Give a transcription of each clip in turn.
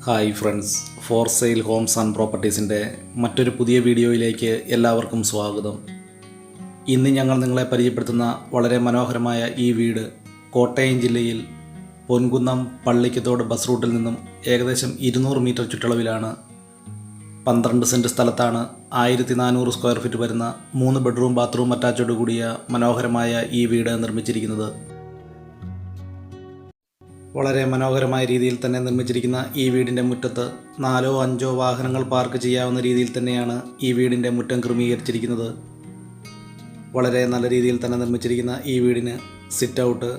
Hi friends, for sale homes and പ്രോപ്പർട്ടീസിൻ്റെ മറ്റൊരു പുതിയ വീഡിയോയിലേക്ക് എല്ലാവർക്കും സ്വാഗതം. ഇന്ന് ഞങ്ങൾ നിങ്ങളെ പരിചയപ്പെടുത്തുന്ന വളരെ മനോഹരമായ ഈ വീട് കോട്ടയം ജില്ലയിൽ പൊൻകുന്നം പള്ളിക്കത്തോട് ബസ് റൂട്ടിൽ നിന്നും ഏകദേശം 200 മീറ്റർ ചുറ്റളവിലാണ്. 12 സെൻറ്റ് സ്ഥലത്താണ് 1400 സ്ക്വയർ ഫീറ്റ് വരുന്ന 3 ബെഡ്റൂം ബാത്റൂം അറ്റാച്ചോട് കൂടിയ മനോഹരമായ ഈ വീട് നിർമ്മിച്ചിരിക്കുന്നത്. വളരെ മനോഹരമായ രീതിയിൽ തന്നെ നിർമ്മിച്ചിരിക്കുന്ന ഈ വീടിൻ്റെ മുറ്റത്ത് 4-5 വാഹനങ്ങൾ പാർക്ക് ചെയ്യാവുന്ന രീതിയിൽ തന്നെയാണ് ഈ വീടിൻ്റെ മുറ്റം ക്രമീകരിച്ചിരിക്കുന്നത്. വളരെ നല്ല രീതിയിൽ തന്നെ നിർമ്മിച്ചിരിക്കുന്ന ഈ വീടിന് sit out,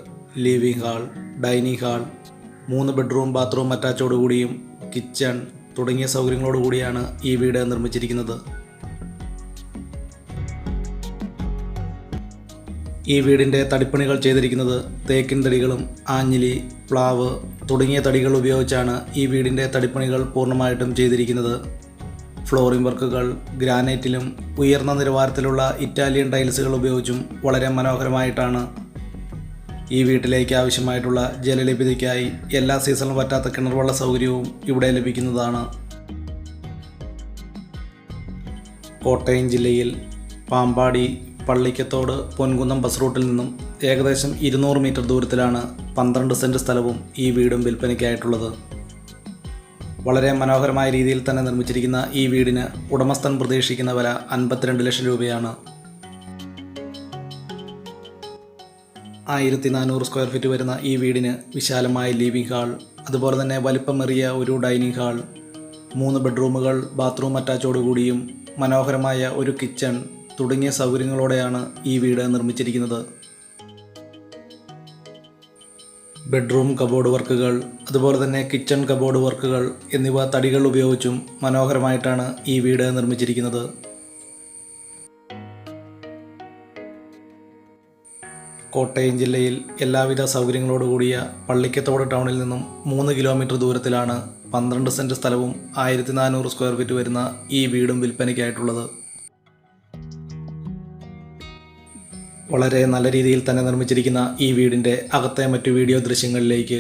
living hall, dining hall, 3 bedroom bathroom അറ്റാച്ചോട് കൂടിയും കിച്ചൺ തുടങ്ങിയ സൗകര്യങ്ങളോട് കൂടിയാണ് ഈ വീട് നിർമ്മിച്ചിരിക്കുന്നത്. ഈ വീടിൻ്റെ തടിപ്പണികൾ ചെയ്തിരിക്കുന്നത് തേക്കിൻ തടികളും ആഞ്ഞിലി, പ്ലാവ് തുടങ്ങിയ തടികൾ ഉപയോഗിച്ചാണ് ഈ വീടിൻ്റെ തടിപ്പണികൾ പൂർണ്ണമായിട്ടും ചെയ്തിരിക്കുന്നത്. ഫ്ലോറിംഗ് വർക്കുകൾ ഗ്രാനൈറ്റിലും ഉയർന്ന നിലവാരത്തിലുള്ള ഇറ്റാലിയൻ ടൈൽസുകൾ ഉപയോഗിച്ചും വളരെ മനോഹരമായിട്ടാണ്. ഈ വീട്ടിലേക്ക് ആവശ്യമായിട്ടുള്ള ജലലഭ്യതയ്ക്കായി എല്ലാ സീസണിലും പറ്റാത്ത കിണർവെള്ള സൗകര്യവും ഇവിടെ ലഭിക്കുന്നതാണ്. കോട്ടയം ജില്ലയിൽ പാമ്പാടി പള്ളിക്കത്തോട് പൊൻകുന്നം ബസ് റൂട്ടിൽ നിന്നും ഏകദേശം 200 മീറ്റർ ദൂരത്തിലാണ് 12 സെൻറ്റ് സ്ഥലവും ഈ വീടും വിൽപ്പനയ്ക്കായിട്ടുള്ളത്. വളരെ മനോഹരമായ രീതിയിൽ തന്നെ നിർമ്മിച്ചിരിക്കുന്ന ഈ വീടിന് ഉടമസ്ഥൻ പ്രതീക്ഷിക്കുന്ന വില 52 ലക്ഷം രൂപയാണ്. 1400 സ്ക്വയർ ഫീറ്റ് വരുന്ന ഈ വീടിന് വിശാലമായ ലിവിംഗ് ഹാൾ, അതുപോലെ തന്നെ വലിപ്പമേറിയ ഒരു ഡൈനിങ് ഹാൾ, 3 ബെഡ്റൂമുകൾ ബാത്റൂം അറ്റാച്ചോടുകൂടിയും മനോഹരമായ ഒരു കിച്ചൺ തുടങ്ങിയ സൗകര്യങ്ങളോടെയാണ് ഈ വീട് നിർമ്മിച്ചിരിക്കുന്നത്. ബെഡ്റൂം കബോർഡ് വർക്കുകൾ, അതുപോലെ തന്നെ കിച്ചൺ കബോർഡ് വർക്കുകൾ എന്നിവ തടികൾ ഉപയോഗിച്ചും മനോഹരമായിട്ടാണ് ഈ വീട് നിർമ്മിച്ചിരിക്കുന്നത്. കോട്ടയം ജില്ലയിൽ എല്ലാവിധ സൗകര്യങ്ങളോടുകൂടിയ പള്ളിക്കത്തോട് ടൗണിൽ നിന്നും 3 കിലോമീറ്റർ ദൂരത്തിലാണ് 12 സെൻറ്റ് സ്ഥലവും 1400 സ്ക്വയർ ഫീറ്റ് വരുന്ന ഈ വീടും വിൽപ്പനയ്ക്കായിട്ടുള്ളത്. വളരെ നല്ല രീതിയിൽ തന്നെ നിർമ്മിച്ചിരിക്കുന്ന ഈ വീടിൻ്റെ അകത്തെ മറ്റു വീഡിയോ ദൃശ്യങ്ങളിലേക്ക്